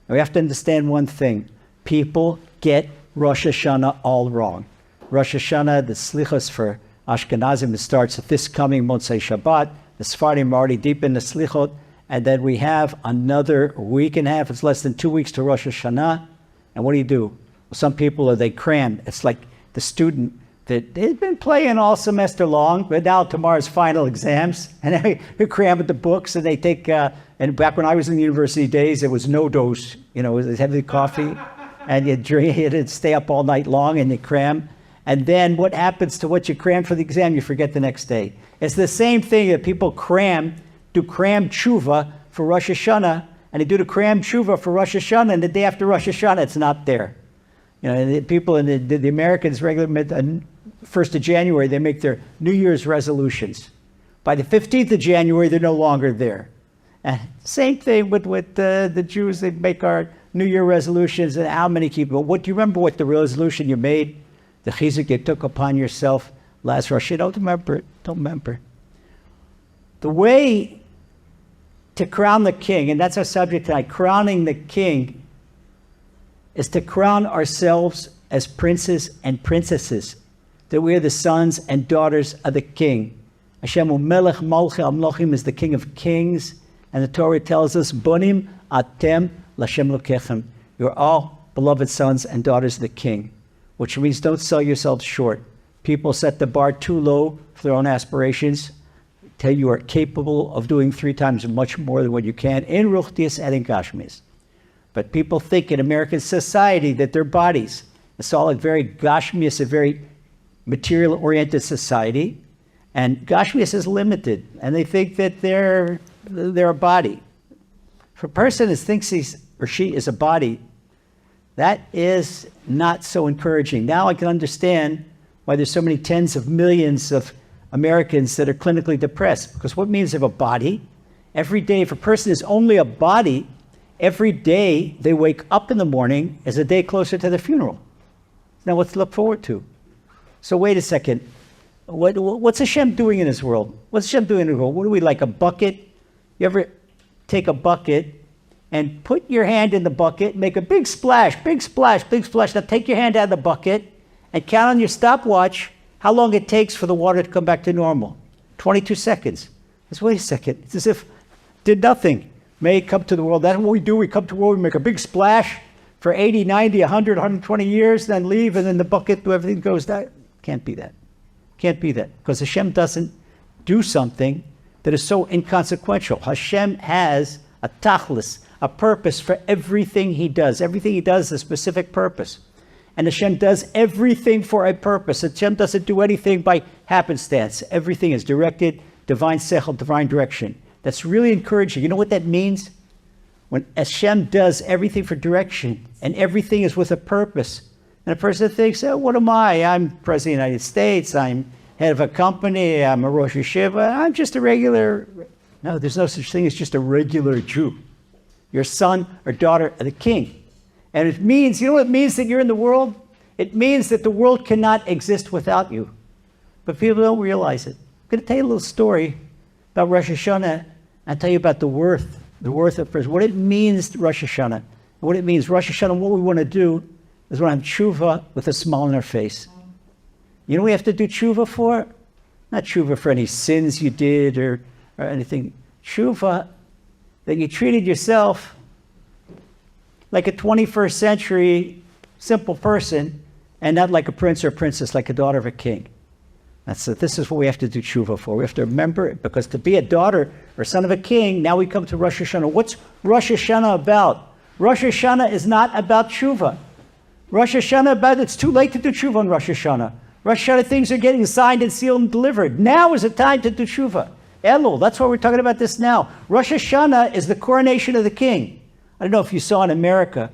And we have to understand one thing. People get Rosh Hashanah all wrong. Rosh Hashanah, the Slichos for Ashkenazim, it starts at this coming Motzei Shabbat. The Sephardim are already deep in the Slichot. And then we have another week and a half. It's less than 2 weeks to Rosh Hashanah. And what do? Well, some people, they cram. It's like the student that they've been playing all semester long, but now tomorrow's final exams. And they cram with the books and they take, and back when I was in the university days, it was no dose. You know, it was heavy coffee. And you drink it and stay up all night long and you cram. And then what happens to what you cram for the exam, you forget the next day. It's the same thing that people do cram tshuva for Rosh Hashanah, and they do the cram tshuva for Rosh Hashanah, and the day after Rosh Hashanah, it's not there. You know, the people in the Americans regularly, 1st of January, they make their New Year's resolutions. By the 15th of January, they're no longer there. And same thing with the Jews, they make our New Year resolutions, and how many people, do you remember what the resolution you made? The chizuk you took upon yourself last Rosh Hashanah? Don't remember it. Don't remember. The way to crown the king, and that's our subject tonight, crowning the king, is to crown ourselves as princes and princesses, that we are the sons and daughters of the king. Hashem Melech Malchei Amlochim is the King of Kings, and the Torah tells us, Bonim Atem L'Hashem Lokechem. You're all beloved sons and daughters of the King, which means don't sell yourselves short. People set the bar too low for their own aspirations. Tell you are capable of doing 3 times much more than what you can in Ruchdias and in Gashmis. But people think in American society that their bodies, it's all a very Gashmis, a very material-oriented society, and Gashmis is limited, and they think that they're a body. For a person who thinks he or she is a body, that is not so encouraging. Now I can understand why there's so many tens of millions of Americans that are clinically depressed. Because what means of a body? Every day, if a person is only a body, every day they wake up in the morning is a day closer to the funeral. Now what to look forward to? So wait a second. What's Hashem doing in this world? What's Hashem doing in the world? What do we like, a bucket? You ever take a bucket and put your hand in the bucket, make a big splash, big splash, big splash. Now take your hand out of the bucket and count on your stopwatch how long it takes for the water to come back to normal. 22 seconds. Let's wait a second. It's as if did nothing. May come to the world. That's what we do. We come to the world, we make a big splash for 80, 90, 100, 120 years, then leave, and then the bucket, everything goes down. Can't be that. Can't be that. Because Hashem doesn't do something that is so inconsequential. Hashem has a tachlis, a purpose for everything he does. Everything he does is a specific purpose. And Hashem does everything for a purpose. Hashem doesn't do anything by happenstance. Everything is directed, divine sechel, divine direction. That's really encouraging. You know what that means? When Hashem does everything for direction and everything is with a purpose. And a person thinks, oh, what am I? I'm President of the United States. I'm head of a company. I'm a Rosh Hashiva. I'm just a regular... No, there's no such thing as just a regular Jew. You're son or daughter of the king. And it means, you know what it means that you're in the world? It means that the world cannot exist without you. But people don't realize it. I'm going to tell you a little story about Rosh Hashanah. I'll tell you about the worth of prayer, what it means to Rosh Hashanah. And what it means, Rosh Hashanah, what we want to do is want to have tshuva with a smile on our face. You know what we have to do tshuva for? Not tshuva for any sins you did or anything. Tshuva that you treated yourself like a 21st century simple person and not like a prince or a princess, like a daughter of a king. This is what we have to do tshuva for. We have to remember it, because to be a daughter or son of a king, now we come to Rosh Hashanah. What's Rosh Hashanah about? Rosh Hashanah is not about tshuva. Rosh Hashanah about, it's too late to do tshuva on Rosh Hashanah. Rosh Hashanah things are getting signed and sealed and delivered. Now is the time to do tshuva. Elul, that's why we're talking about this now. Rosh Hashanah is the coronation of the king. I don't know if you saw in America.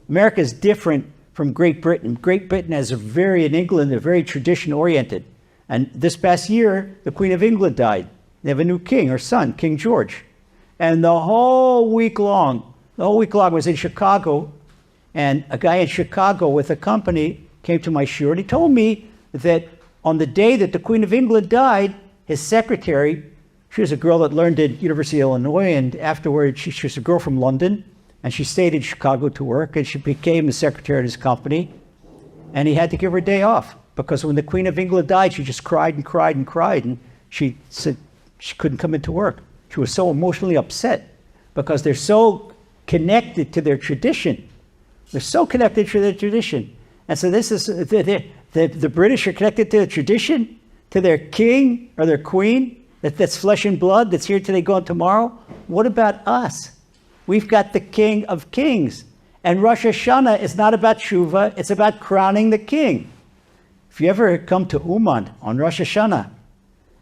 America is different from Great Britain. Great Britain in England, they're very tradition-oriented. And this past year, the Queen of England died. They have a new king, her son, King George. And the whole week long I was in Chicago, and a guy in Chicago with a company came to my shiur, and he told me that on the day that the Queen of England died, his secretary, she was a girl that learned at University of Illinois, and afterwards she was a girl from London, And she stayed in Chicago to work, and she became the secretary of his company. And he had to give her a day off because when the Queen of England died, she just cried and cried and cried. And she said she couldn't come into work. She was so emotionally upset because they're so connected to their tradition. They're so connected to their tradition. And so this is, the British are connected to the tradition, to their king or their queen, that's flesh and blood, that's here today, gone tomorrow. What about us? We've got the King of Kings. And Rosh Hashanah is not about Shuvah, it's about crowning the king. If you ever come to Uman on Rosh Hashanah,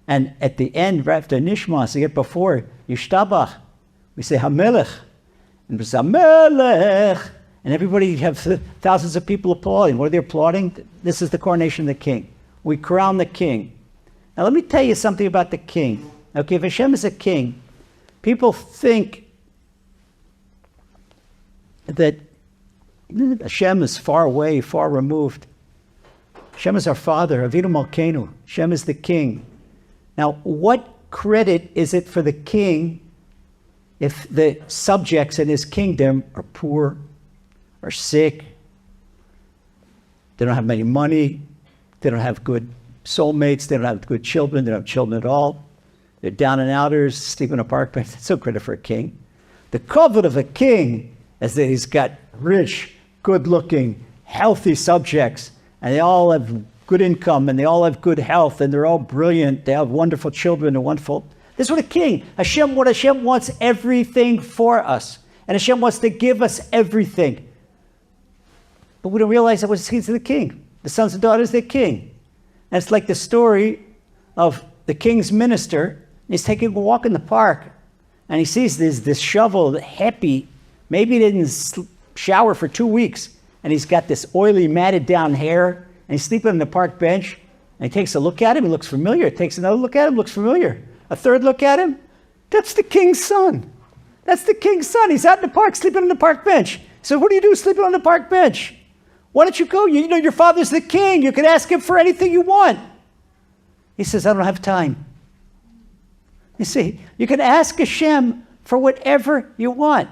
and at the end, right after Nishmas, you get before Yishtabach, we say Hamelech, and we say Hamelech, and everybody have thousands of people applauding. What are they applauding? This is the coronation of the king. We crown the king. Now let me tell you something about the king. Okay, if Hashem is a king, people think that Hashem is far away, far removed. Hashem is our Father, Avinu Malkeinu. Hashem is the king. Now, what credit is it for the king if the subjects in his kingdom are poor, are sick, they don't have many money, they don't have good soulmates, they don't have good children, they don't have children at all, they're down and outers, sleep in a park bench? That's no credit for a king. The covet of a king is that he's got rich, good-looking, healthy subjects, and they all have good income, and they all have good health, and they're all brilliant, they have wonderful children and wonderful. This is what a king, Hashem wants everything for us, and Hashem wants to give us everything. But we don't realize that he's the king. The sons and daughters, they're king. And it's like the story of the king's minister. He's taking a walk in the park, and he sees this shovel, happy. Maybe he didn't shower for 2 weeks, and he's got this oily, matted down hair, and he's sleeping on the park bench, and he takes a look at him, he looks familiar. Takes another look at him, looks familiar. A third look at him, that's the king's son. That's the king's son. He's out in the park, sleeping on the park bench. So what do you do sleeping on the park bench? Why don't you go? You know your father's the king. You can ask him for anything you want. He says, I don't have time. You see, you can ask Hashem for whatever you want.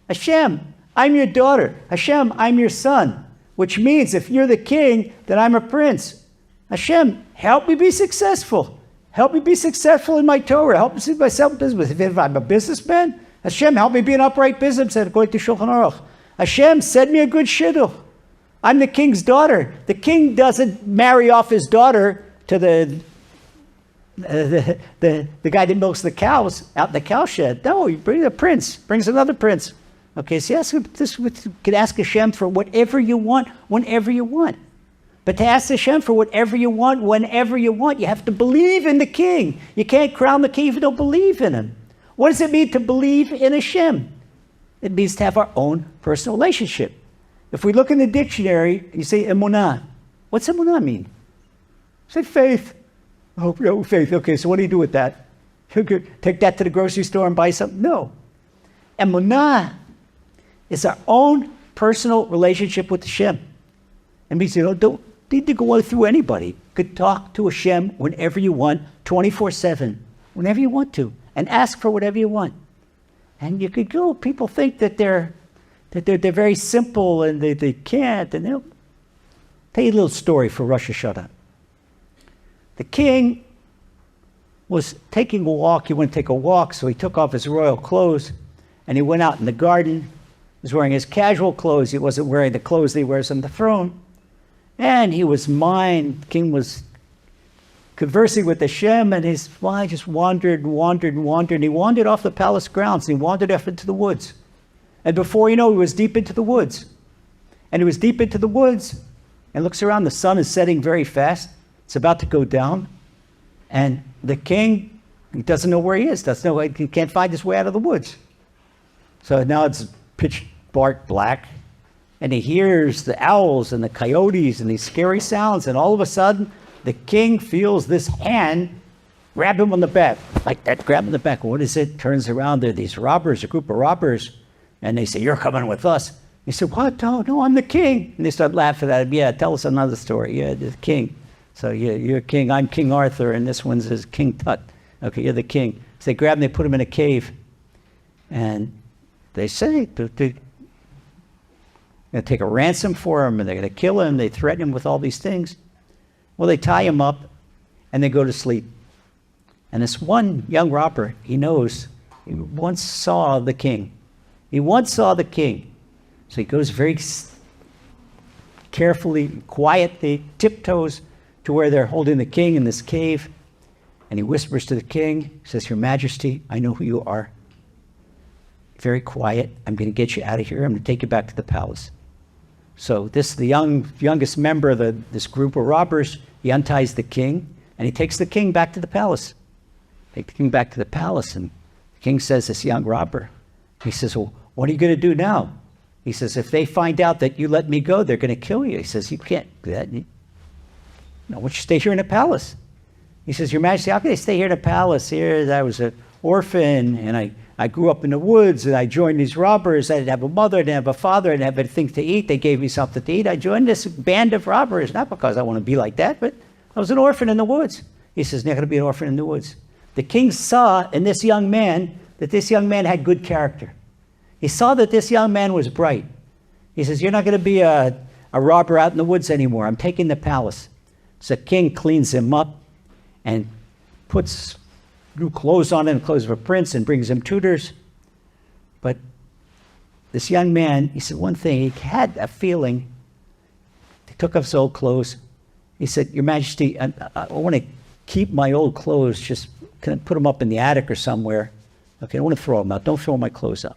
Hashem, I'm your daughter. Hashem, I'm your son. Which means if you're the king, then I'm a prince. Hashem, help me be successful. Help me be successful in my Torah. Help me see myself business. If I'm a businessman, Hashem, help me be an upright businessman according to Shulchan Aruch. Hashem, send me a good shidduch. I'm the king's daughter. The king doesn't marry off his daughter to the guy that milks the cows out in the cow shed. No, you bring a prince, brings another prince. Okay, so you can ask Hashem for whatever you want, whenever you want. But to ask Hashem for whatever you want, whenever you want, you have to believe in the king. You can't crown the king if you don't believe in him. What does it mean to believe in Hashem? It means to have our own personal relationship. If we look in the dictionary, you say emunah. What's emunah mean? Say faith. Oh, yeah, faith. Okay, so what do you do with that? Take that to the grocery store and buy something? No. Emunah is our own personal relationship with Hashem. It means you don't need to go through anybody. You could talk to Hashem whenever you want, 24/7, whenever you want to, and ask for whatever you want. And you could go. People think that they're very simple and they can't. And they'll tell you a little story for Rosh Hashanah. The king was taking a walk. He went to take a walk, so he took off his royal clothes and he went out in the garden. He was wearing his casual clothes. He wasn't wearing the clothes that he wears on the throne. And the king was conversing with Hashem, and his mind just wandered and wandered and wandered. And he wandered off the palace grounds, and he wandered off into the woods. And before you know, he was deep into the woods. And he was deep into the woods, and looks around. The sun is setting very fast. It's about to go down. And the king, he doesn't know where he is. He can't find his way out of the woods. So now it's pitch dark black. And he hears the owls and the coyotes and these scary sounds. And all of a sudden, the king feels this hand grab him on the back. Like that, grab him on the back. What is it? Turns around, there are these robbers, a group of robbers. And they say, you're coming with us. He said, what? No, I'm the king. And they start laughing at him. Yeah, tell us another story. Yeah, the king. So you're king. I'm King Arthur, and this one's is King Tut. Okay, you're the king. So they grab him, they put him in a cave. And they say, going to take a ransom for him, and they're going to kill him. They threaten him with all these things. Well, they tie him up, and they go to sleep. And this one young robber, he knows, he once saw the king. He once saw the king. So he goes very carefully, quietly, tiptoes to where they're holding the king in this cave. And he whispers to the king, he says, "Your Majesty, I know who you are. Very quiet. I'm going to get you out of here. I'm going to take you back to the palace." So the youngest member of this group of robbers, he unties the king, and he takes the king back to the palace. Take the king back to the palace, and the king says, this young robber, he says, "Well, what are you going to do now?" He says, "If they find out that you let me go, they're going to kill you." He says, "You can't do that. No, why don't you stay here in the palace?" He says, "Your Majesty, how can I stay here in the palace? Here, I was an orphan, and I grew up in the woods, and I joined these robbers. I didn't have a mother, I didn't have a father, I didn't have anything to eat. They gave me something to eat. I joined this band of robbers, not because I want to be like that, but I was an orphan in the woods." He says, "You're not going to be an orphan in the woods." The king saw in this young man that this young man had good character. He saw that this young man was bright. He says, "You're not going to be a robber out in the woods anymore. I'm taking the palace." So the king cleans him up and puts new clothes on him, clothes of a prince, and brings him tutors. But this young man, he said one thing, he had a feeling. He took off his old clothes. He said, "Your Majesty, I want to keep my old clothes, just can I put them up in the attic or somewhere? Okay, I don't want to throw them out. Don't throw my clothes out."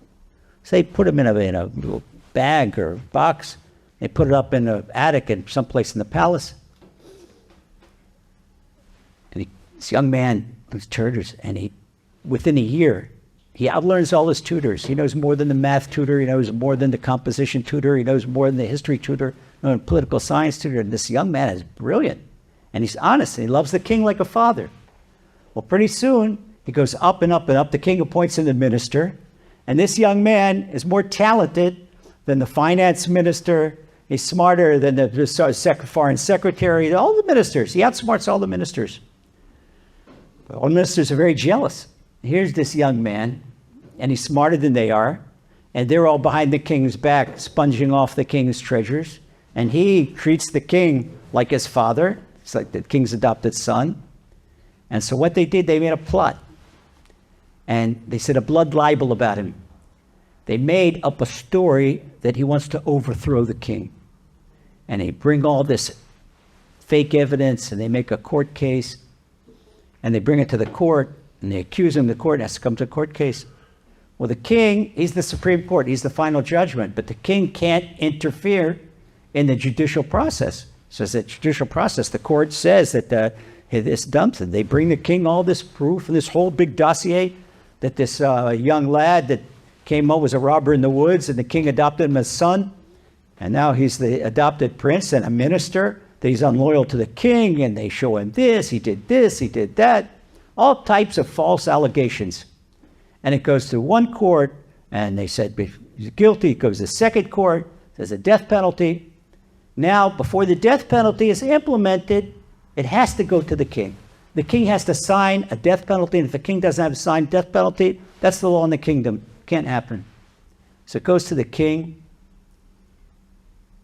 So they put them in a little bag or box. They put it up in the attic in someplace in the palace. And this young man was tutors, and within a year, he outlearns all his tutors. He knows more than the math tutor. He knows more than the composition tutor. He knows more than the history tutor, and political science tutor. And this young man is brilliant, and he's honest, and he loves the king like a father. Well, pretty soon, he goes up and up and up. The king appoints him the minister, and this young man is more talented than the finance minister. He's smarter than the foreign secretary, all the ministers. He outsmarts all the ministers. But all the ministers are very jealous. Here's this young man, and he's smarter than they are, and they're all behind the king's back, sponging off the king's treasures. And he treats the king like his father. It's like the king's adopted son. And so what they did, they made a plot. And they said a blood libel about him. They made up a story that he wants to overthrow the king. And they bring all this fake evidence, and they make a court case, and they bring it to the court, and they accuse him. The court has to come to a court case. Well, the king, he's the Supreme Court. He's the final judgment. But the king can't interfere in the judicial process. So it's a judicial process. The court says that this dumps it. They bring the king all this proof and this whole big dossier that this young lad that came up was a robber in the woods, and the king adopted him as son. And now he's the adopted prince and a minister, that he's unloyal to the king, and they show him this, he did that. All types of false allegations. And it goes to one court, and they said he's guilty. It goes to the second court, there's a death penalty. Now, before the death penalty is implemented, it has to go to the king. The king has to sign a death penalty, and if the king doesn't have a signed death penalty, that's the law in the kingdom. Can't happen. So it goes to the king,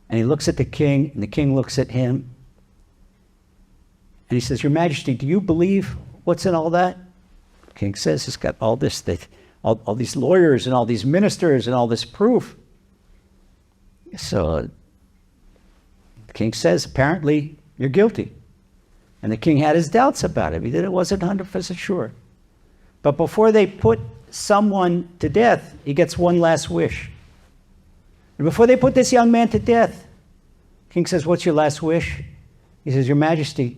and he looks at the king, and the king looks at him, and he says, "Your Majesty, do you believe what's in all that?" The king says, "It's got all this, all these lawyers and all these ministers and all this proof." So the king says, "Apparently, you're guilty." And the king had his doubts about it. He wasn't 100% sure. But before they put someone to death, he gets one last wish. And before they put this young man to death, the king says, "What's your last wish?" He says, "Your Majesty,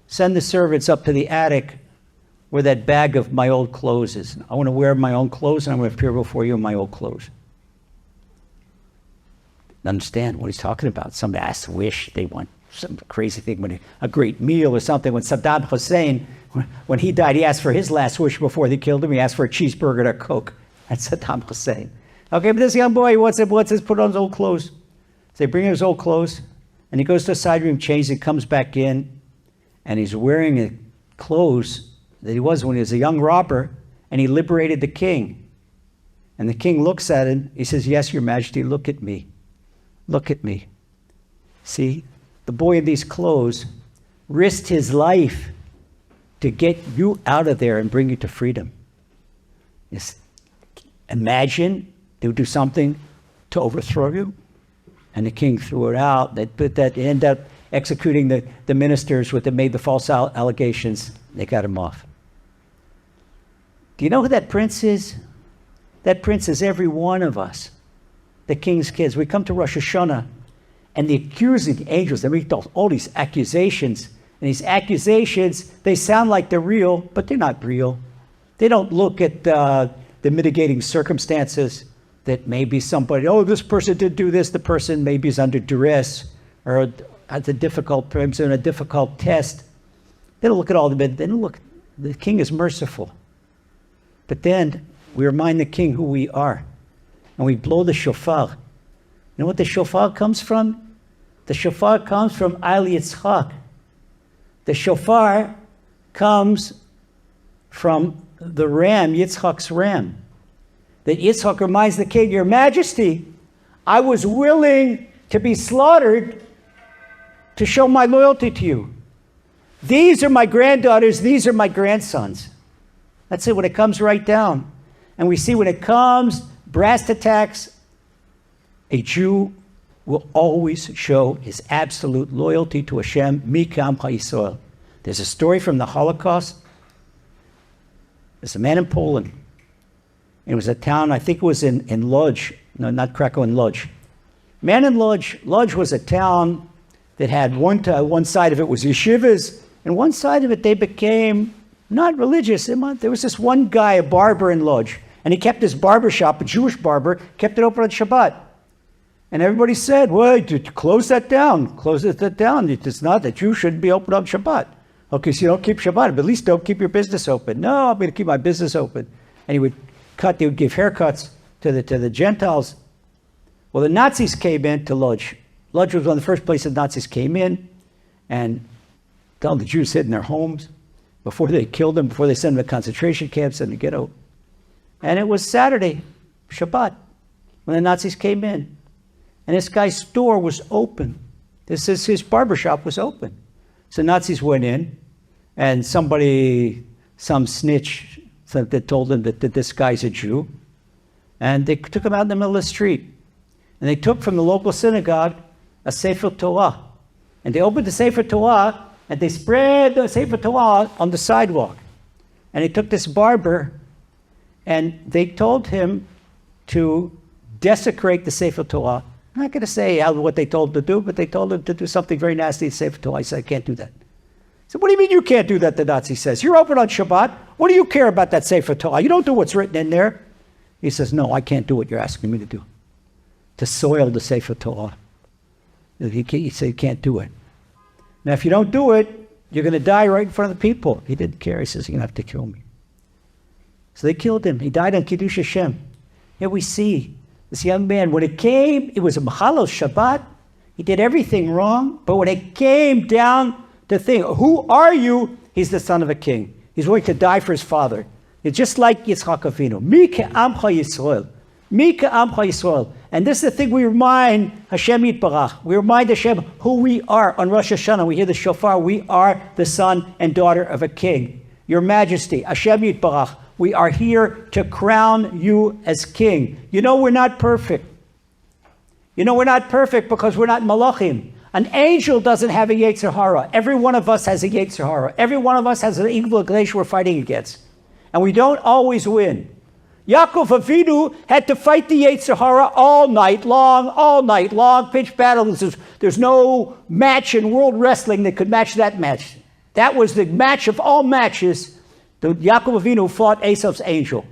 send the servants up to the attic where that bag of my old clothes is. I want to wear my own clothes, and I'm going to appear before you in my old clothes." Understand what he's talking about. Some last wish. They want some crazy thing, when a great meal or something. When Saddam Hussein, when he died, he asked for his last wish before they killed him. He asked for a cheeseburger and a Coke. That's Saddam Hussein. Okay, but this young boy, he wants his put on his old clothes. So they bring him his old clothes, and he goes to a side room, changes, and comes back in, and he's wearing clothes that he was when he was a young robber, and he liberated the king. And the king looks at him. He says, "Yes, Your Majesty, look at me. Look at me. See, the boy in these clothes risked his life to get you out of there and bring you to freedom. Just imagine they would do something to overthrow you, and the king threw it out. They ended up executing the ministers that made the false allegations. They got him off. Do you know who that prince is? That prince is every one of us, the king's kids. We come to Rosh Hashanah, and the accusing angels, they make all these accusations. And these accusations, they sound like they're real, but they're not real. They don't look at the mitigating circumstances that maybe somebody, this person did do this, the person maybe is under duress or has a difficult test. They don't look at all the bit. They don't look. The king is merciful. But then we remind the king who we are, and we blow the shofar. You know what the shofar comes from? The shofar comes from Al Yitzchak. The shofar comes from the ram, Yitzchak's ram. That Yitzchak reminds the king, Your Majesty, I was willing to be slaughtered to show my loyalty to you. These are my granddaughters, these are my grandsons. That's it, when it comes right down. And we see when it comes, brass tacks, a Jew will always show his absolute loyalty to Hashem, Mikam HaYisrael. There's a story from the Holocaust. There's a man in Poland. It was a town, I think it was in Lodz. No, not Krakow, in Lodz. Man in Lodz. Lodz was a town that had one side of it was yeshivas, and one side of it they became not religious. There was this one guy, a barber in Lodz, and he kept his barber shop, a Jewish barber, kept it open on Shabbat. And everybody said, well, close that down. Close that down. It's not that you shouldn't be open on Shabbat. Okay, so you don't keep Shabbat, but at least don't keep your business open. No, I'm going to keep my business open. And they would give haircuts to the Gentiles. Well, the Nazis came in to Lodz. Lodz was one of the first places the Nazis came in and told the Jews to sit in their homes before they killed them, before they sent them to concentration camps and the ghetto. And it was Saturday, Shabbat, when the Nazis came in. And this guy's store was open. His barbershop was open. So Nazis went in, and some snitch that told them that this guy's a Jew, and they took him out in the middle of the street. And they took from the local synagogue a Sefer Torah. And they opened the Sefer Torah, and they spread the Sefer Torah on the sidewalk. And they took this barber, and they told him to desecrate the Sefer Torah. I'm not going to say what they told him to do, but they told him to do something very nasty to Sefer Torah. I said, I can't do that. I said, what do you mean you can't do that, the Nazi says? You're open on Shabbat. What do you care about that Sefer Torah? You don't do what's written in there. He says, no, I can't do what you're asking me to do. To soil the Sefer Torah. He said, you can't do it. Now, if you don't do it, you're going to die right in front of the people. He didn't care. He says, you're going to have to kill me. So they killed him. He died on Kiddush Hashem. Here we see this young man, when it came, it was a Machalel Shabbat. He did everything wrong. But when it came down to think, who are you? He's the son of a king. He's willing to die for his father. It's just like Yitzchak Avinu. Mi ke'amcha Yisrael. Mi ke'amcha Yisrael. And this is the thing we remind Hashem Yitbarach. We remind Hashem who we are on Rosh Hashanah. We hear the shofar. We are the son and daughter of a king. Your Majesty, Hashem Yitbarach. We are here to crown you as king. You know we're not perfect. You know we're not perfect because we're not malachim. An angel doesn't have a Yetzer Hara. Every one of us has a Yetzer Hara. Every one of us has an evil inclination we're fighting against. And we don't always win. Yaakov Avinu had to fight the Yetzer Hara all night long, pitched battle. There's no match in world wrestling that could match that match. That was the match of all matches. The Yaakov Avinu fought Esav's angel.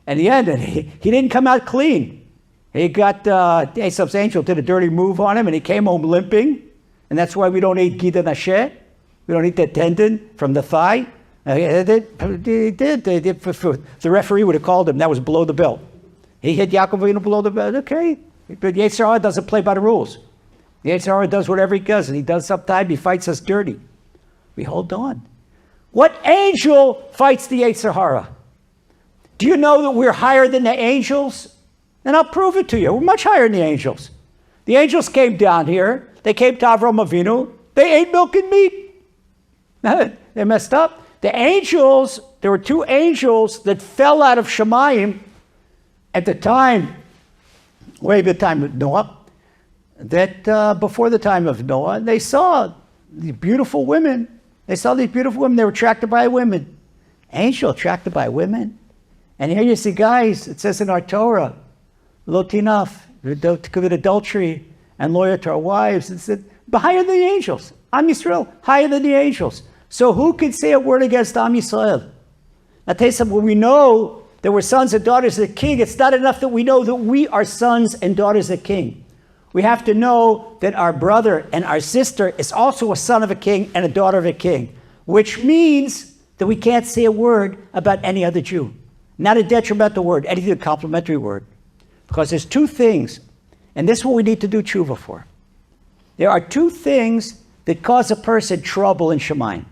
And in the end, he didn't come out clean. He got, Esav's angel did a dirty move on him, and he came home limping. And that's why we don't eat Gida Nashe. We don't eat the tendon from the thigh. The referee would have called him. That was below the belt. He hit Yaakov Avinu below the belt. Okay. But Yetzer Hara doesn't play by the rules. Yetzer Hara does whatever he does, and he does sometimes. He fights us dirty. We hold on. What angel fights the Yetzer Hara? Do you know that we're higher than the angels? And I'll prove it to you. We're much higher than the angels. The angels came down here. They came to Avram Avinu. They ate milk and meat. They messed up. The angels, there were 2 angels that fell out of Shemayim at the time, way before the time of Noah, before the time of Noah, they saw these beautiful women. They saw these beautiful women. They were attracted by women. Angel attracted by women. And here you see guys, it says in our Torah, lo tinaf, commit adultery and loyal to our wives. It said, but higher than the angels. Am Yisrael, higher than the angels. So who can say a word against Am Yisrael? I'll tell you something, when we know that we're sons and daughters of the king, it's not enough that we know that we are sons and daughters of the king. We have to know that our brother and our sister is also a son of a king and a daughter of a king, which means that we can't say a word about any other Jew. Not a detrimental word, anything a complimentary word. Because there's 2 things, and this is what we need to do tshuva for. There are 2 things that cause a person trouble in Shemayim.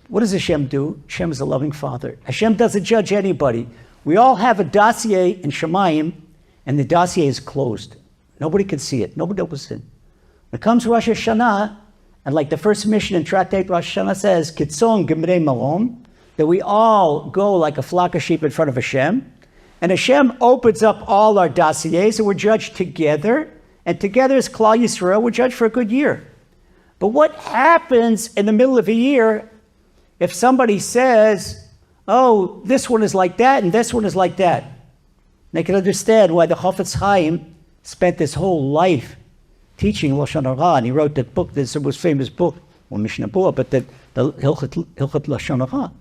What does Hashem do? Hashem is a loving father. Hashem doesn't judge anybody. We all have a dossier in Shemayim, and the dossier is closed. Nobody can see it. Nobody opens it. When it comes to Rosh Hashanah, and like the first mission in Tractate Rosh Hashanah says, Kitzon Gemrei Malom, that we all go like a flock of sheep in front of Hashem, and Hashem opens up all our dossiers, and we're judged together, and together as Klal Yisrael, we're judged for a good year. But what happens in the middle of a year if somebody says, oh, this one is like that, and this one is like that? They can understand why the Chafetz Chaim spent his whole life teaching Lashon Hara, and he wrote that book, this most famous book, well, Mishnah Berurah, but the Hilchot Lashon Hara,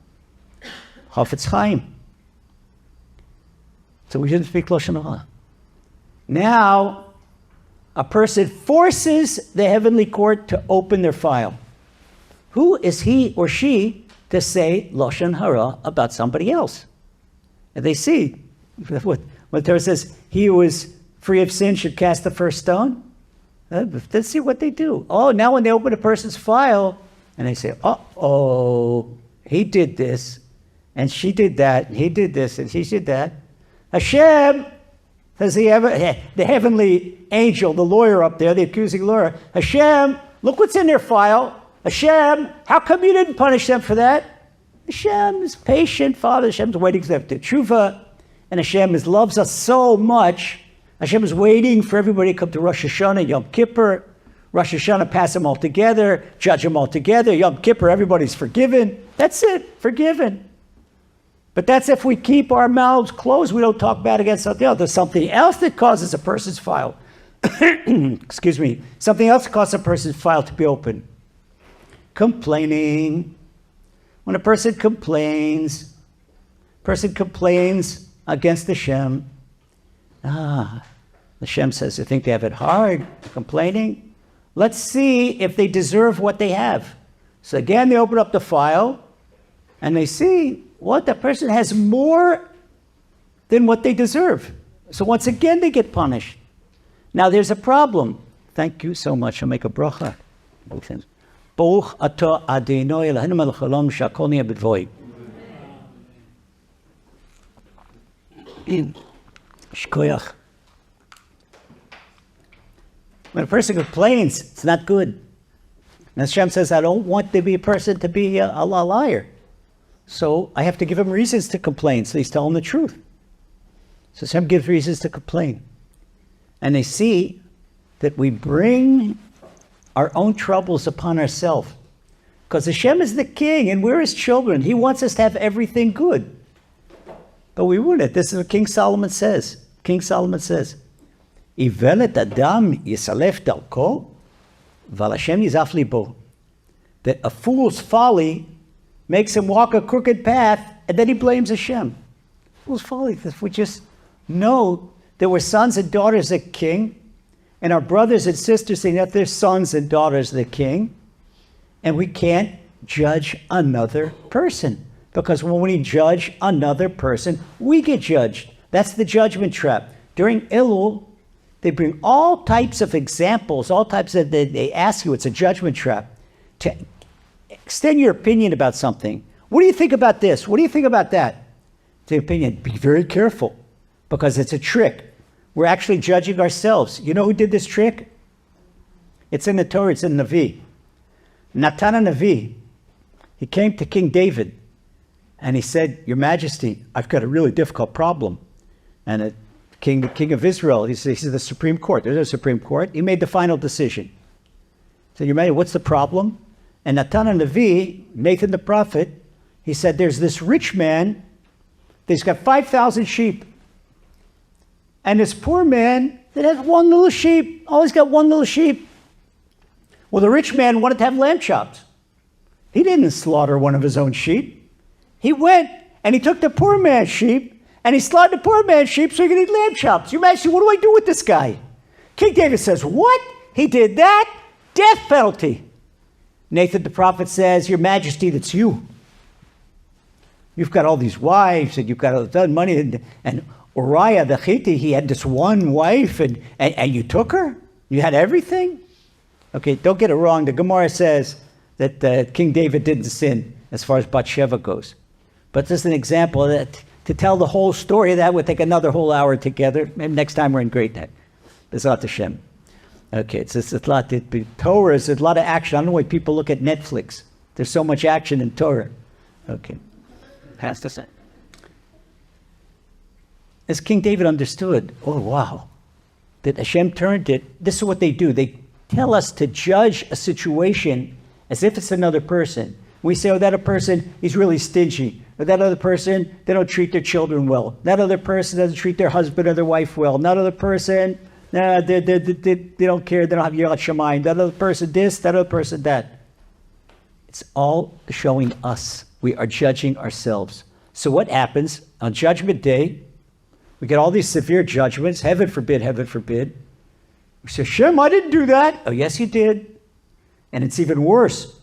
Chafetz Chaim. So we shouldn't speak Lashon Hara. Now, a person forces the heavenly court to open their file. Who is he or she to say Lashon Hara about somebody else? And they see what the Torah says, he who is free of sin should cast the first stone. Let's see what they do. Oh, now when they open a person's file and they say, uh-oh, he did this, and she did that, and he did this, and she did that. Hashem, says the heavenly angel, the lawyer up there, the accusing lawyer, Hashem, look what's in their file. Hashem, how come you didn't punish them for that? Hashem is patient, Father. Hashem's waiting for them to tshuva, and Hashem loves us so much. Hashem is waiting for everybody to come to Rosh Hashanah, Yom Kippur. Rosh Hashanah, pass them all together, judge them all together. Yom Kippur, everybody's forgiven. That's it, forgiven. But that's if we keep our mouths closed. We don't talk bad against something else. There's something else that causes a person's file. Excuse me. Something else causes a person's file to be open. Complaining. When a person complains against Hashem. Hashem says, you think they have it hard, complaining? Let's see if they deserve what they have. So again, they open up the file and they see what the person has more than what they deserve. So once again, they get punished. Now there's a problem. Thank you so much. I'll make a bracha. Baruch atah Adonai Eloheinu melech haolam she'akol niyeh b'dvoi. Shkoyach. When a person complains, it's not good. And Hashem says, I don't want to be a person to be a liar. So I have to give him reasons to complain, so he's telling the truth. So Hashem gives reasons to complain. And they see that we bring our own troubles upon ourselves. Because Hashem is the king and we're his children. He wants us to have everything good. But we wouldn't. This is what King Solomon says. King Solomon says, Ivelet Adam Yisalef Dalko, Val Hashem Yizaf Libo. That a fool's folly makes him walk a crooked path, and then he blames Hashem. Fool's folly. If we just know that we're sons and daughters of the king, and our brothers and sisters say that they're sons and daughters of the king, and we can't judge another person. Because when we judge another person, we get judged. That's the judgment trap. During Elul, they bring all types of examples, they ask you, it's a judgment trap, to extend your opinion about something. What do you think about this? What do you think about that? The opinion, be very careful, because it's a trick. We're actually judging ourselves. You know who did this trick? It's in the Torah, it's in Navi. Natan Navi, he came to King David and he said, Your Majesty, I've got a really difficult problem. And the king of Israel, he's the Supreme Court. There's a Supreme Court. He made the final decision. He said, Your Majesty, what's the problem? And Natan Navi, Nathan the prophet, he said, there's this rich man, he's got 5,000 sheep. And this poor man that has one little sheep, always got one little sheep. Well, the rich man wanted to have lamb chops. He didn't slaughter one of his own sheep. He went and he took the poor man's sheep and he slaughtered the poor man's sheep so he could eat lamb chops. You imagine, what do I do with this guy? King David says, what? He did that? Death penalty. Nathan the prophet says, Your Majesty, that's you. You've got all these wives and you've got all that money. And Uriah the Hittite, he had this one wife and you took her? You had everything? Okay, don't get it wrong. The Gemara says that King David didn't sin as far as Bathsheba goes. But this is an example that to tell the whole story of that would take another whole hour together. Maybe next time we're in Great Neck. B'ezrat Hashem. Okay, it's a lot. Torah is a lot of action. I don't know why people look at Netflix. There's so much action in Torah. Okay. Has to say. As King David understood, oh wow, that Hashem turned it. This is what they do. They tell us to judge a situation as if it's another person. We say, oh, that other person, he's really stingy. Or that other person, they don't treat their children well. That other person doesn't treat their husband or their wife well. That other person, they don't care. They don't have Yirat Shamayim. That other person this, that other person that. It's all showing us. We are judging ourselves. So what happens on Judgment Day? We get all these severe judgments. Heaven forbid, heaven forbid. We say, Shem, I didn't do that. Oh, yes, you did. And it's even worse.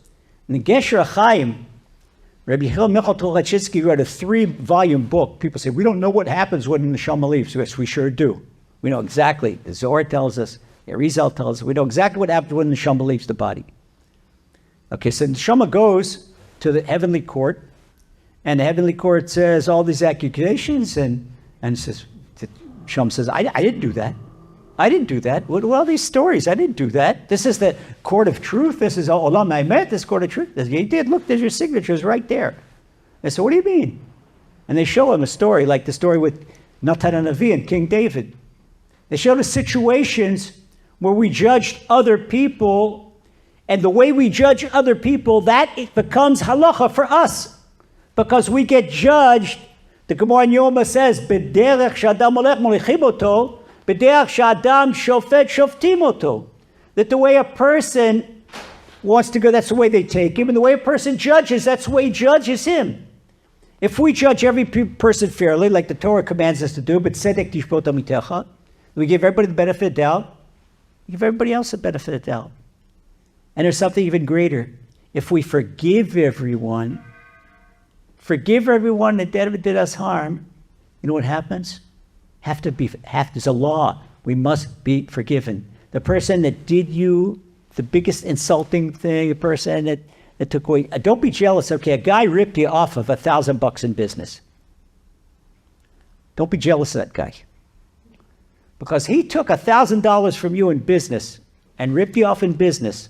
In the Gesher HaChaim, Rabbi Michal Tolachitsky wrote a 3-volume book. People say, we don't know what happens when the neshama leaves. Yes, we sure do. We know exactly. The Zohar tells us, the Arizal tells us, we know exactly what happens when the neshama leaves the body. Okay, so the neshama goes to the heavenly court, and the heavenly court says all these accusations, and says, the neshama says, I didn't do that. I didn't do that. What are all these stories? I didn't do that. This is the court of truth. This is Olam Ha'emet, this court of truth. You did. Look, there's your signatures right there. They said, what do you mean? And they show him a story, like the story with Natan Navi and King David. They showed us situations where we judged other people, and the way we judge other people, that it becomes halacha for us. Because we get judged, the Gemara in Yoma says, B'derech sh'adam olech molichim oto, B'derech sh'adam shofet shoftim oto. That the way a person wants to go, that's the way they take him. And the way a person judges, that's the way he judges him. If we judge every person fairly, like the Torah commands us to do, but tzedek tishpot amitecha, we give everybody the benefit of the doubt, we give everybody else the benefit of the doubt. And there's something even greater. If we forgive everyone that ever did us harm, you know what happens? There's a law. We must be forgiven. The person that did you the biggest insulting thing, the person that took away, don't be jealous. Okay, a guy ripped you off of $1,000 in business. Don't be jealous of that guy. Because he took $1,000 from you in business and ripped you off in business.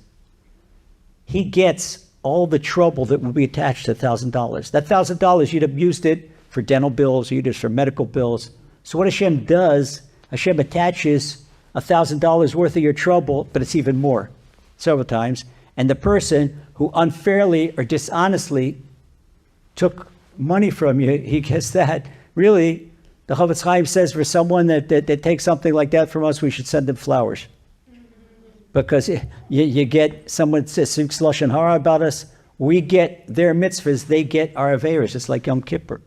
He gets all the trouble that will be attached to $1,000. That $1,000, you'd have used it for dental bills, you'd use it for medical bills. So what Hashem does, Hashem attaches $1,000 worth of your trouble, but it's even more, several times. And the person who unfairly or dishonestly took money from you, he gets that. Really, the Chavetz Chaim says for someone that takes something like that from us, we should send them flowers. Because you get someone speaks Lashon Hara about us, we get their mitzvahs, they get our averos. It's like Yom Kippur.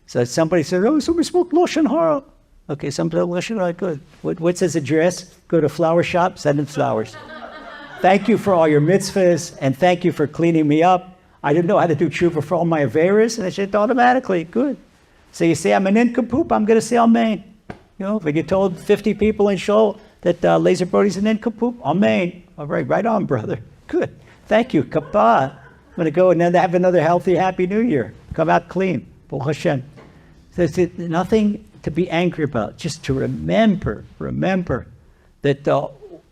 So somebody says, oh, somebody spoke Lashon Hara. Okay, somebody Lashon Hara, good. What's his address? Go to a flower shop, send him flowers. Thank you for all your mitzvahs, and thank you for cleaning me up. I didn't know how to do tshuva for all my averos, and I said automatically, good. So you say I'm an nincompoop, I'm going to say amen. You know, if you told 50 people in Shul that Lazer Brody's an nincompoop, amen. All right on, brother. Good. Thank you. Kapah. I'm going to go and then have another healthy, happy new year. Come out clean. Baruch Hashem. So nothing to be angry about, just to remember that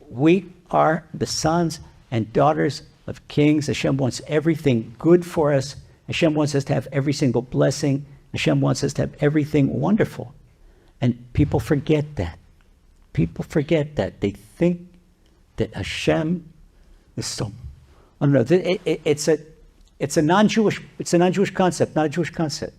we are the sons and daughters of kings. Hashem wants everything good for us. Hashem wants us to have every single blessing. Hashem wants us to have everything wonderful. And people forget that. People forget that. They think that Hashem is so, I don't know, it's a non-Jewish concept, not a Jewish concept.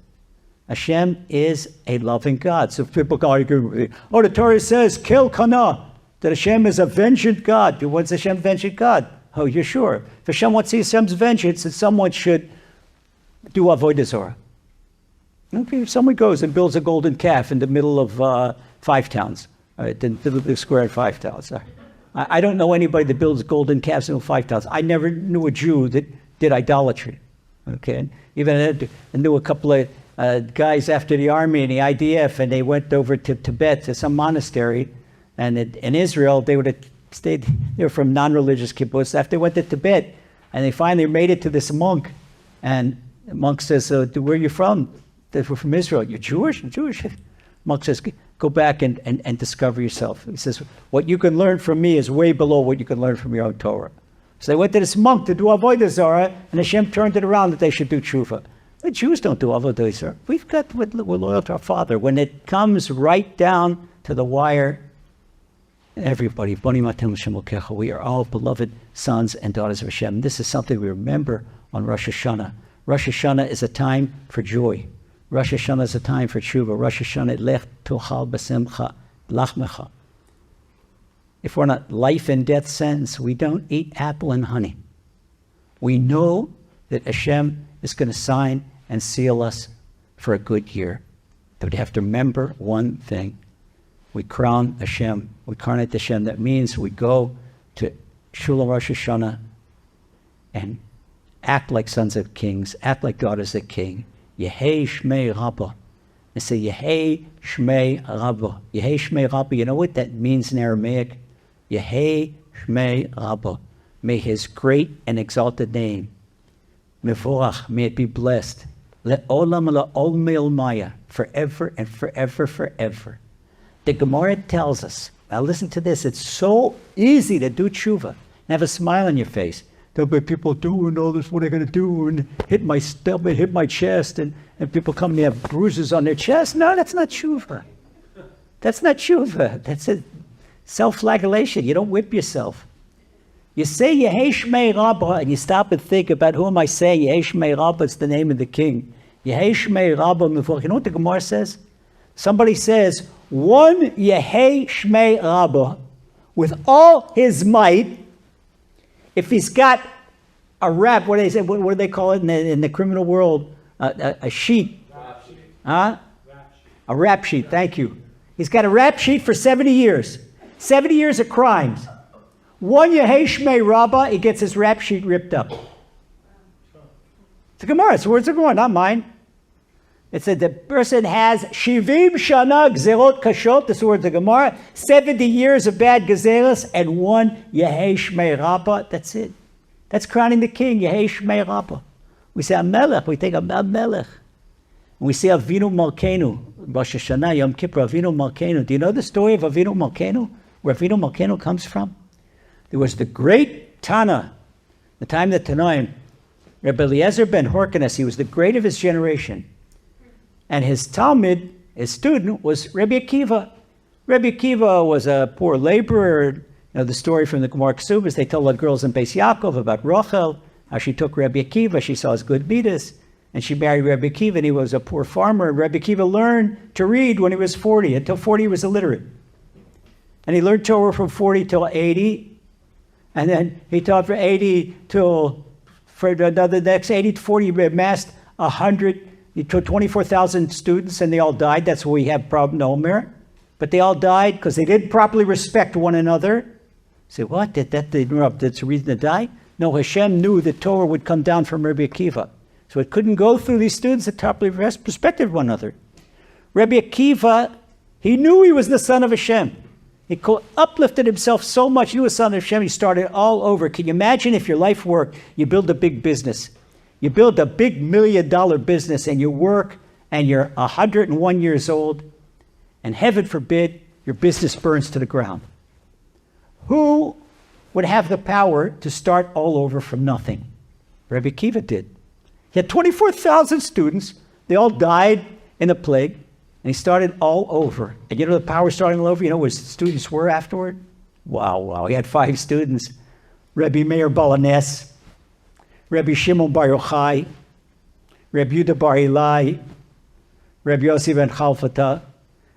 Hashem is a loving God. So if people argue with me, oh, the Torah says, kill Kana, that Hashem is a vengeant God. What's Hashem vengeant God? Oh, you're sure? If Hashem wants to see Hashem's vengeance, then someone should do Avodah Zarah. Okay, if someone goes and builds a golden calf in the middle of 5 towns, the middle of the square in 5 towns. I don't know anybody that builds golden calves in 5 towns. I never knew a Jew that did idolatry. Okay, and even I knew a couple of guys after the army and the IDF, and they went over to Tibet to some monastery, and in Israel they would have stayed. They were from non-religious kibbutz. After they went to Tibet, and they finally made it to this monk, and the monk says, "Where are you from?" They were from Israel. You're Jewish? I'm Jewish. Monk says, go back and discover yourself. He says, what you can learn from me is way below what you can learn from your own Torah. So they went to this monk to do Avodah Zarah, and Hashem turned it around that they should do tshuva. The Jews don't do Avodah Zarah. We're loyal to our Father. When it comes right down to the wire, everybody, we are all beloved sons and daughters of Hashem. This is something we remember on Rosh Hashanah. Rosh Hashanah is a time for joy. Rosh Hashanah is a time for tshuva. Rosh Hashanah, lech tochal b'simcha lachmecha. If we're in a life and death sentence, we don't eat apple and honey. We know that Hashem is going to sign and seal us for a good year. But we have to remember one thing. We crown Hashem. We carnate Hashem. That means we go to Shulam Rosh Hashanah and act like sons of kings, act like daughters of king. Yehei Shmei Rabba. They say Yehei Shmei Rabba. Yehei Shmei Rabba. You know what that means in Aramaic? Yehei Shmei Rabba. May His great and exalted name, Mevorach, may it be blessed. Le'olam la'ol me'olmaya, forever and forever, forever. The Gemara tells us, now listen to this, it's so easy to do tshuva and have a smile on your face. There'll be people doing all this, what are they going to do? And hit my stomach, hit my chest, and people come and they have bruises on their chest. No, that's not tshuva. That's not tshuva. That's a self-flagellation. You don't whip yourself. You say Yehei Shmei Rabba, and you stop and think about who am I saying? Yehei Shmei Rabba, it's the name of the king. Yehei Shmei Rabba Mevorach. You know what the Gemara says? Somebody says, one Yehei Shmei Rabba, with all his might, if he's got a rap, what do they call it in the criminal world? A sheet. Rap sheet. Huh? Rap sheet. A rap sheet, thank you. He's got a rap sheet for 70 years. 70 years of crimes. One Yehei Shmei Rabba, he gets his rap sheet ripped up. It's a Gemara. It's the words of Gemara, not mine. It said the person has Shivim Shana Gzerot Kashot, this word of the Gemara, 70 years of bad gazelas, and one Yehei Shmei Rabba. That's it. That's crowning the king, Yehei Shmei Rabba. We say Amelech, we think Amelech. We say Avinu Malkeinu, Rosh Hashanah, Yom Kippur, Avinu Malkeinu. Do you know the story of Avinu Malkeinu? Where Avinu Malkeinu comes from? There was the great Tana, the time of the Tanoim, Rabbi Lazer ben Horkenes. He was the great of his generation. And his Talmud, his student, was Rabbi Akiva. Rabbi Akiva was a poor laborer. You know, the story from the Gemara Ksubas, they tell the girls in Beis Yaakov about Rachel, how she took Rabbi Akiva, she saw his good midas, and she married Rabbi Akiva, and he was a poor farmer. And Rabbi Akiva learned to read when he was 40. Until 40, he was illiterate. And he learned Torah from 40 till 80, and then he taught for 80 till, for the next 80 to 40, he amassed 100. He took 24,000 students, and they all died. That's why we have problem no more. But they all died because they didn't properly respect one another. Say, what? That's the reason to die? No, Hashem knew that Torah would come down from Rabbi Akiva. So it couldn't go through these students that properly respected one another. Rabbi Akiva, he knew he was the son of Hashem. He uplifted himself so much. He was the son of Hashem. He started all over. Can you imagine if your life worked? You build a big business. You build a big $1 million business, and you work, and you're 101 years old, and heaven forbid, your business burns to the ground. Who would have the power to start all over from nothing? Rabbi Akiva did. He had 24,000 students. They all died in the plague, and he started all over. And you know the power starting all over? You know what his students were afterward? Wow. He had 5 students. Rabbi Meir Balanes, Rabbi Shimon Bar Yochai, Rabbi Yehuda Bar Ilai, Rabbi Yossi ben Chalfata,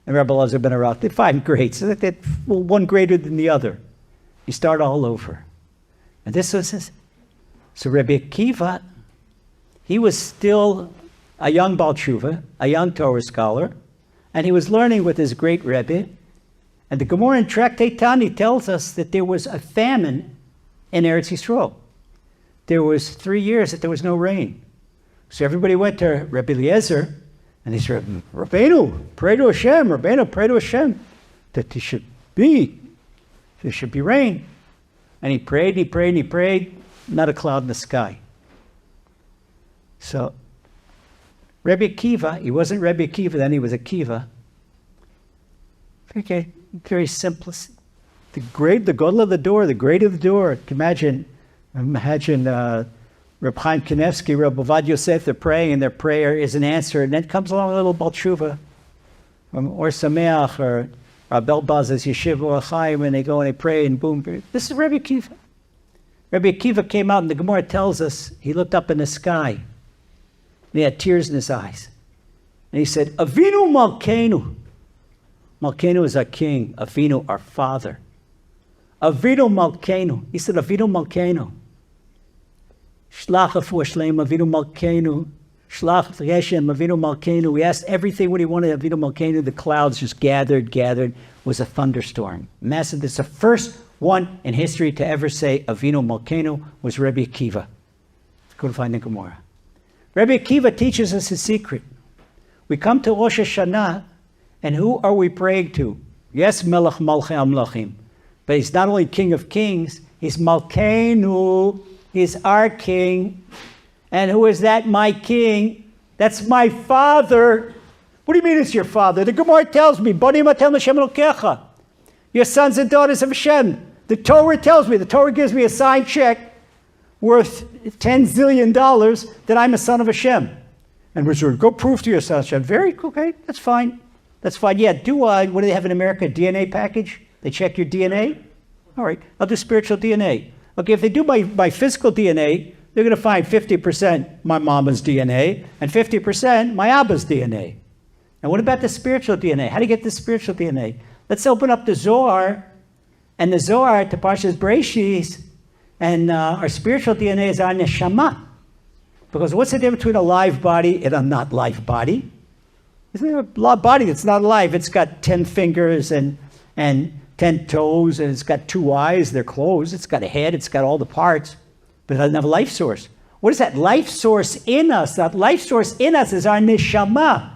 and Rabbi Lazer ben Arat. They're 5 greats. One greater than the other. You start all over. And this was his. So Rabbi Akiva, he was still a young Baal Tshuva, a young Torah scholar, and he was learning with his great Rebbe. And the Gemara in Tractate Tani tells us that there was a famine in Eretz Yisrael. There was 3 years that there was no rain. So everybody went to Rabbi Lazer, and he said, Rabbeinu, pray to Hashem, Rabbeinu, pray to Hashem, that there should be rain. And he prayed, not a cloud in the sky. So Rabbi Akiva, he wasn't Rabbi Akiva then, he was Akiva. Okay, very simple. The godel of the door, the grade of the door. Imagine Reb Chaim Kanevsky, Reb Avad Yosef, they're praying and their prayer isn't answered. And then comes along a little Baal Tshuva from Or Sameach or Rabel Baz's Yeshiva or Chaim, and they go and they pray and boom. This is Rabbi Akiva. Rabbi Akiva came out and the Gemara tells us he looked up in the sky and he had tears in his eyes. And he said, Avinu Malkeinu. Malkeinu is our king. Avinu, our father. Avinu Malkeinu. He said, Avinu Malkeinu. Shlach afu Shleim, Avinu Malkeinu. Shlach Yeshem, Avinu Malkeinu. We asked everything what he wanted, Avinu Malkeinu. The clouds just gathered. It was a thunderstorm. Massive. This is the first one in history to ever say Avinu Malkeinu was Rabbi Akiva. Let's go to find the Gemara. Rabbi Akiva teaches us his secret. We come to Rosh Hashanah, and who are we praying to? Yes, Melech Malchei Amlachim. But he's not only King of Kings, he's Malkeinu. He's our king. And who is that, my king? That's my father. What do you mean it's your father? The Gemara tells me, Banim atem l'Shem Elokecha. Your sons and daughters of Hashem. The Torah tells me, the Torah gives me a signed check worth $10 zillion that I'm a son of Hashem. And we're sort of, go prove to your son Hashem. Very, okay, that's fine. That's fine. Yeah, what do they have in America? A DNA package? They check your DNA? All right, I'll do spiritual DNA. Okay, if they do my physical DNA, they're going to find 50% my mama's DNA and 50% my Abba's DNA. And what about the spiritual DNA? How do you get the spiritual DNA? Let's open up the Zohar, and the Zohar to Parshas Bereishis, and our spiritual DNA is our neshama. Because what's the difference between a live body and a not live body? Isn't there a body that's not alive? It's got 10 fingers and 10 toes, and it's got 2 eyes, they're closed, it's got a head, it's got all the parts, but it doesn't have a life source. What is that life source in us? That life source in us is our neshama.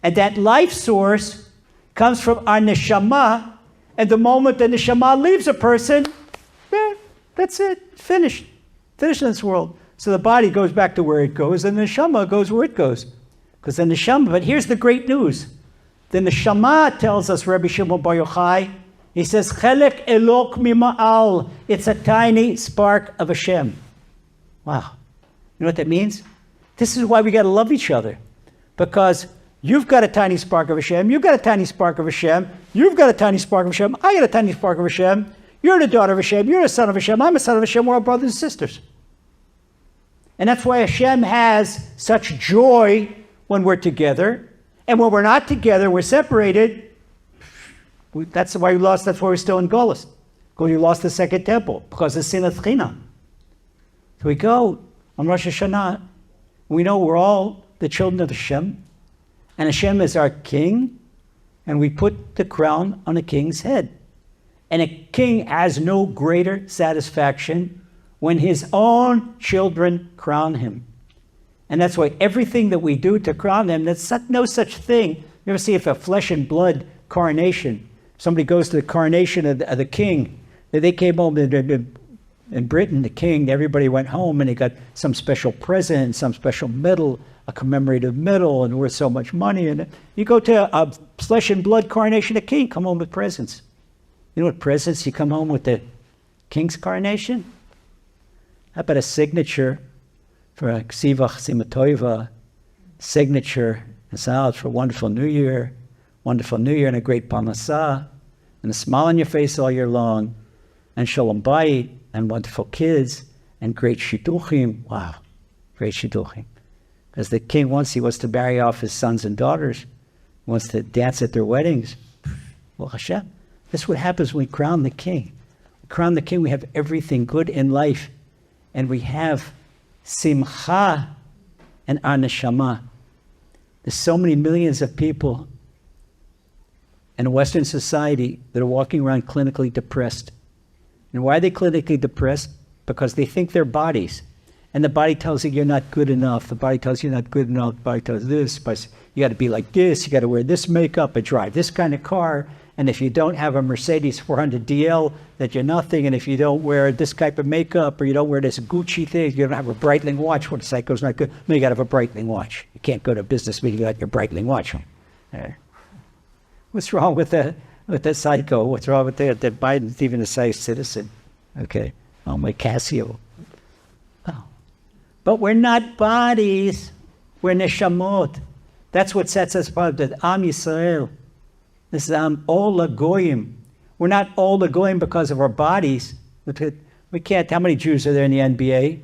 And that life source comes from our neshama, and the moment the neshama leaves a person, that's it, finished in this world. So the body goes back to where it goes, and the neshama goes where it goes. Because the neshama, but here's the great news. The neshama tells us, Rabbi Shimon Bar Yochai, he says, Chelek elok mima'al. It's a tiny spark of Hashem. Wow. You know what that means? This is why we got to love each other. Because you've got a tiny spark of Hashem, you've got a tiny spark of Hashem, you've got a tiny spark of Hashem, I got a tiny spark of Hashem, you're the daughter of Hashem, you're a son of Hashem, I'm a son of Hashem, we're all brothers and sisters. And that's why Hashem has such joy when we're together. And when we're not together, we're separated. That's why we're still in Golus. Because we lost the second temple, because of sin of China. So we go on Rosh Hashanah, we know we're all the children of Hashem, and Hashem is our king, and we put the crown on a king's head. And a king has no greater satisfaction when his own children crown him. And that's why everything that we do to crown them, there's no such thing. You ever see if a flesh and blood coronation, somebody goes to the coronation of the king, they came home, in Britain, the king, everybody went home and he got some special present, some special medal, a commemorative medal, and worth so much money. And you go to a flesh and blood coronation of king, come home with presents. You know what presents you come home with the king's coronation? How about a signature for a ksivach simatoiva, signature out for a wonderful New Year and a great parnasah, and a smile on your face all year long, and shalom bayit, and wonderful kids, and great shidduchim. Wow, great shidduchim. Because the king, once he wants to marry off his sons and daughters, he wants to dance at their weddings. Well, Hashem, this is what happens when we crown the king. We crown the king, we have everything good in life, and we have simcha and our neshama. There's so many millions of people in Western society that are walking around clinically depressed. And why are they clinically depressed? Because they think they're bodies. And the body tells you you're not good enough. The body tells you you're not good enough. The body tells you this. But you got to be like this. You got to wear this makeup and drive this kind of car. And if you don't have a Mercedes 400 DL, that you're nothing. And if you don't wear this type of makeup, or you don't wear this Gucci thing, you don't have a Breitling watch. What, Psycho's not good? No, you got to have a Breitling watch. You can't go to a business meeting without your Breitling watch. What's wrong with that Psycho? What's wrong with that Biden's even a size citizen? Okay. Oh, my Casio. Oh. But we're not bodies. We're neshamot. That's what sets us apart. That Am Yisrael. This is all the goyim. We're not all the goyim because of our bodies. We can't. How many Jews are there in the NBA?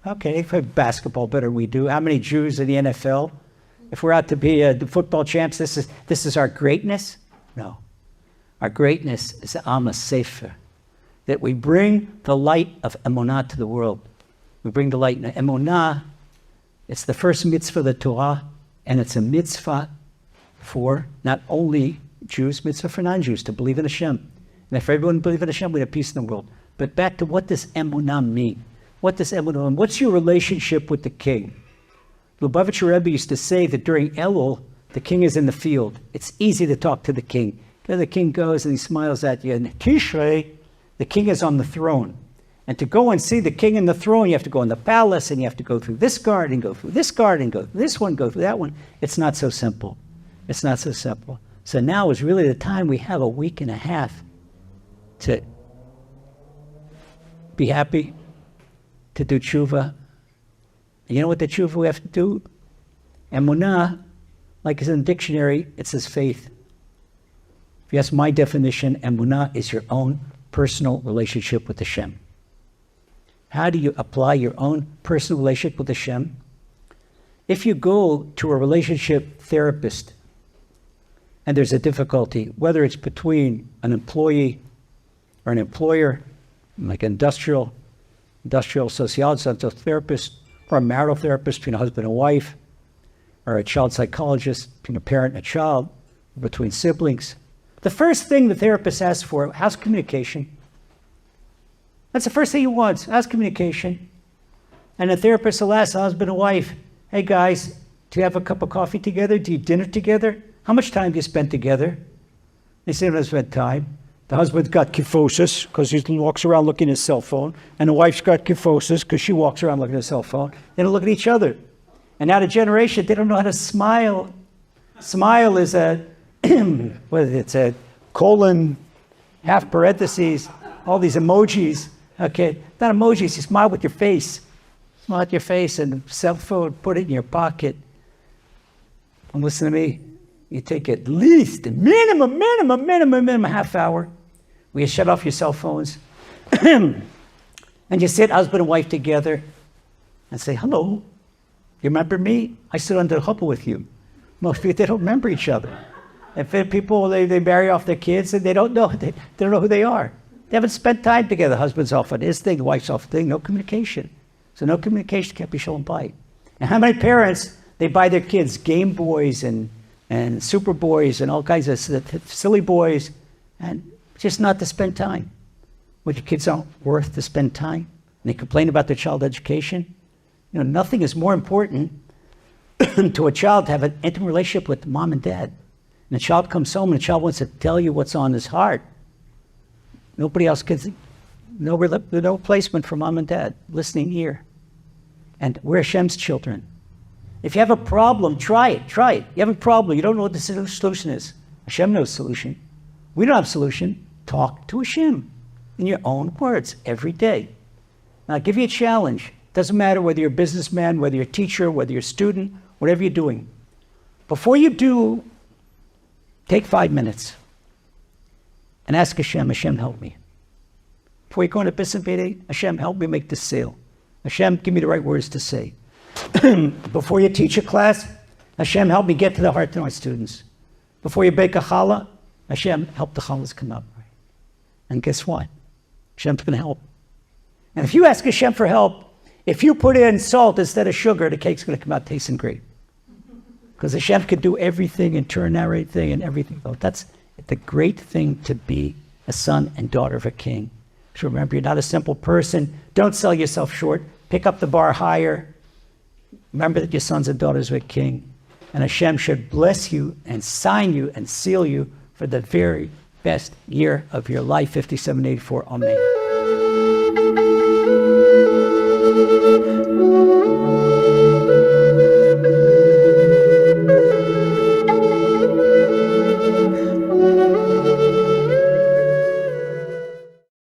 Okay, they play basketball better than we do. How many Jews in the NFL? If we're out to be the football champs, this is our greatness? No. Our greatness is Am Sefer. That we bring the light of Emunah to the world. We bring the light. Now, Emunah, it's the first mitzvah of the Torah, and it's a mitzvah for not only Jews, mitzvah for non-Jews, to believe in Hashem. And if everyone believed in Hashem, we'd have peace in the world. But back to, what does Emunah mean? What does Emunah mean? What's your relationship with the king? Lubavitcher Rebbe used to say that during Elul, the king is in the field. It's easy to talk to the king. The king goes and he smiles at you. In Tishrei, the king is on the throne. And to go and see the king in the throne, you have to go in the palace, and you have to go through this guard, and go through this guard, and go through this one, go through that one. It's not so simple. It's not so simple. So now is really the time. We have a week and a half to be happy, to do tshuva. You know what the tshuva we have to do? Emunah, like it's in the dictionary, it says faith. If you ask my definition, Emunah is your own personal relationship with Hashem. How do you apply your own personal relationship with Hashem? If you go to a relationship therapist and there's a difficulty, whether it's between an employee or an employer, like an industrial sociologist, a therapist, or a marital therapist between a husband and wife, or a child psychologist between a parent and a child, or between siblings, the first thing the therapist asks for, how's communication? That's the first thing he wants, how's communication? And the therapist will ask the husband and wife, hey guys, do you have a cup of coffee together? Do you eat dinner together? How much time do you spend together? They say, they spend time. The husband's got kyphosis because he walks around looking at his cell phone, and the wife's got kyphosis because she walks around looking at her cell phone. They don't look at each other. And now the generation, they don't know how to smile. Smile is it's a colon, half parentheses, all these emojis. Okay, not emojis, you smile with your face. Smile with your face, and cell phone, put it in your pocket. And listen to me, you take at least a minimum half hour where you shut off your cell phones and you sit husband and wife together and say, hello, you remember me? I stood under the chuppah with you. Most people, they don't remember each other. If people, they marry off their kids and they don't know who they are. They haven't spent time together. Husband's off on his thing, the wife's off the thing, no communication. So no communication can't be shown by. And how many parents, they buy their kids Game Boys and Super Boys and all kinds of silly boys, and just not to spend time. What, your kids aren't worth to spend time? And they complain about their child education. You know, nothing is more important to a child to have an intimate relationship with mom and dad. And the child comes home and the child wants to tell you what's on his heart. Nobody else can No replacement for mom and dad, listening ear. And we're Hashem's children. If you have a problem, try it. You have a problem, you don't know what the solution is. Hashem knows solution. We don't have solution. Talk to Hashem in your own words every day. Now, I'll give you a challenge. Doesn't matter whether you're a businessman, whether you're a teacher, whether you're a student, whatever you're doing. Before you do, take 5 minutes and ask Hashem, Hashem, help me. Before you go into business meeting, Hashem, help me make this sale. Hashem, give me the right words to say. Before you teach a class, Hashem, help me get to the heart of my students. Before you bake a challah, Hashem, help the challahs come out right. And guess what? Hashem's going to help. And if you ask Hashem for help, if you put in salt instead of sugar, the cake's going to come out tasting great. Because Hashem could do everything and turn everything and everything. So that's the great thing to be a son and daughter of a king. So remember, you're not a simple person. Don't sell yourself short. Pick up the bar higher. Remember that your sons and daughters of a king. And Hashem should bless you and sign you and seal you for the very best year of your life, 5784. Amen.